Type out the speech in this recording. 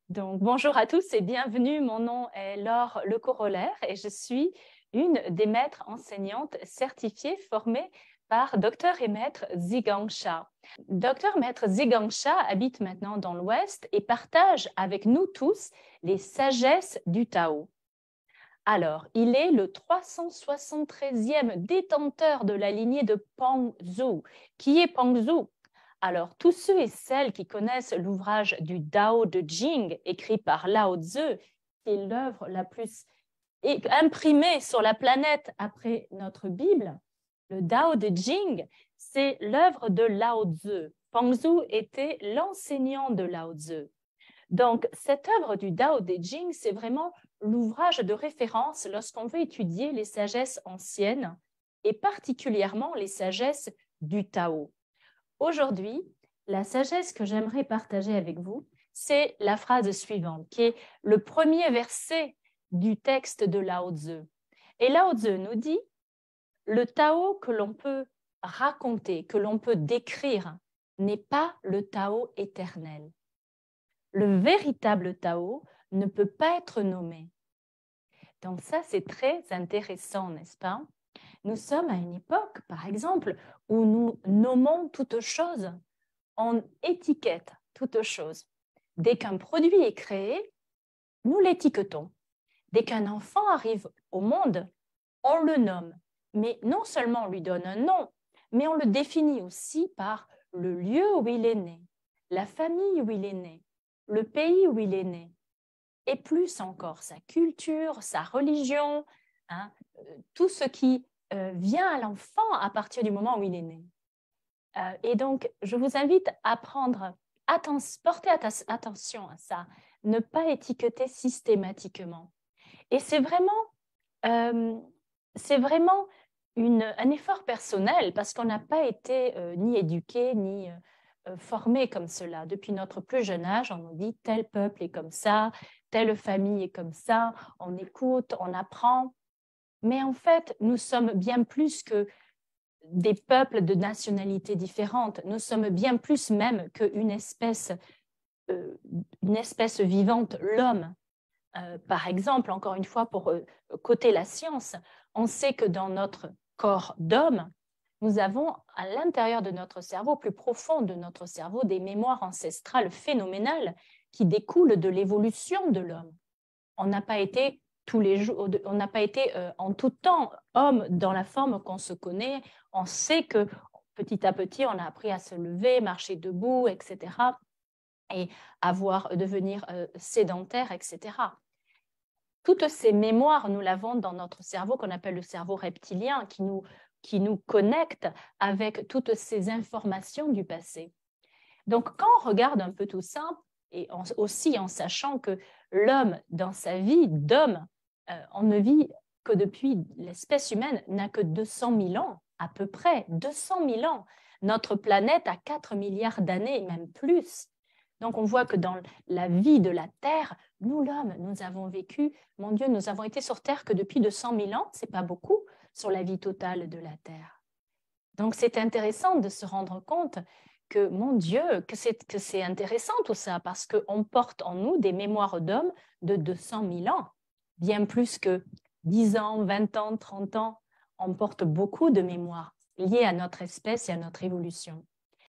Donc, bonjour à tous et bienvenue. Mon nom est Laure Le Corollaire et je suis une des maîtres enseignantes certifiées formées par Dr et Maître Zhigang Sha. Dr Maître Zhigang Sha habite maintenant dans l'Ouest et partage avec nous tous les sagesses du Tao. Alors, il est le 373e détenteur de la lignée de Pangzhou. Qui est Pangzhou? Alors, tous ceux et celles qui connaissent l'ouvrage du Dao de Jing, écrit par Lao Tzu, qui est l'œuvre la plus imprimée sur la planète après notre Bible, le Dao de Jing, c'est l'œuvre de Lao Tzu. Pangzhou était l'enseignant de Lao Tzu. Donc, cette œuvre du Dao de Jing, c'est vraiment l'ouvrage de référence lorsqu'on veut étudier les sagesses anciennes et particulièrement les sagesses du Tao. Aujourd'hui, la sagesse que j'aimerais partager avec vous, c'est la phrase suivante, qui est le premier verset du texte de Lao Tzu. Et Lao Tzu nous dit, le Tao que l'on peut raconter, que l'on peut décrire, n'est pas le Tao éternel. Le véritable Tao ne peut pas être nommé. Donc ça, c'est très intéressant, n'est-ce pas? Nous sommes à une époque, par exemple, où nous nommons toute chose, on étiquette toute chose. Dès qu'un produit est créé, nous l'étiquetons. Dès qu'un enfant arrive au monde, on le nomme. Mais non seulement on lui donne un nom, mais on le définit aussi par le lieu où il est né, la famille où il est né, le pays où il est né, et plus encore sa culture, sa religion, hein, tout ce qui vient à l'enfant à partir du moment où il est né. Et donc, je vous invite à porter attention à ça, ne pas étiqueter systématiquement. Et c'est vraiment un effort personnel parce qu'on n'a pas été ni éduqué, ni formé comme cela. Depuis notre plus jeune âge, on nous dit tel peuple est comme ça, telle famille est comme ça, on écoute, on apprend. Mais en fait, nous sommes bien plus que des peuples de nationalités différentes. Nous sommes bien plus même qu'une espèce vivante, l'homme. Par exemple, encore une fois, pour côté la science, on sait que dans notre corps d'homme, nous avons à l'intérieur de notre cerveau, plus profond de notre cerveau, des mémoires ancestrales phénoménales qui découlent de l'évolution de l'homme. On n'a pas été tous les jours, on n'a pas été en tout temps homme dans la forme qu'on se connaît. On sait que petit à petit, on a appris à se lever, marcher debout, etc. et devenir sédentaire, etc. Toutes ces mémoires, nous l'avons dans notre cerveau qu'on appelle le cerveau reptilien, qui nous connecte avec toutes ces informations du passé. Donc, quand on regarde un peu tout ça, et aussi en sachant que l'homme, dans sa vie d'homme, on ne vit que depuis, l'espèce humaine n'a que 200 000 ans, à peu près, 200 000 ans. Notre planète a 4 milliards d'années, même plus. Donc, on voit que dans la vie de la Terre, nous, l'homme, nous avons vécu, mon Dieu, nous avons été sur Terre que depuis 200 000 ans, ce n'est pas beaucoup sur la vie totale de la Terre. Donc, c'est intéressant de se rendre compte que, mon Dieu, que c'est intéressant tout ça, parce qu'on porte en nous des mémoires d'hommes de 200 000 ans, bien plus que 10 ans, 20 ans, 30 ans. On porte beaucoup de mémoires liées à notre espèce et à notre évolution.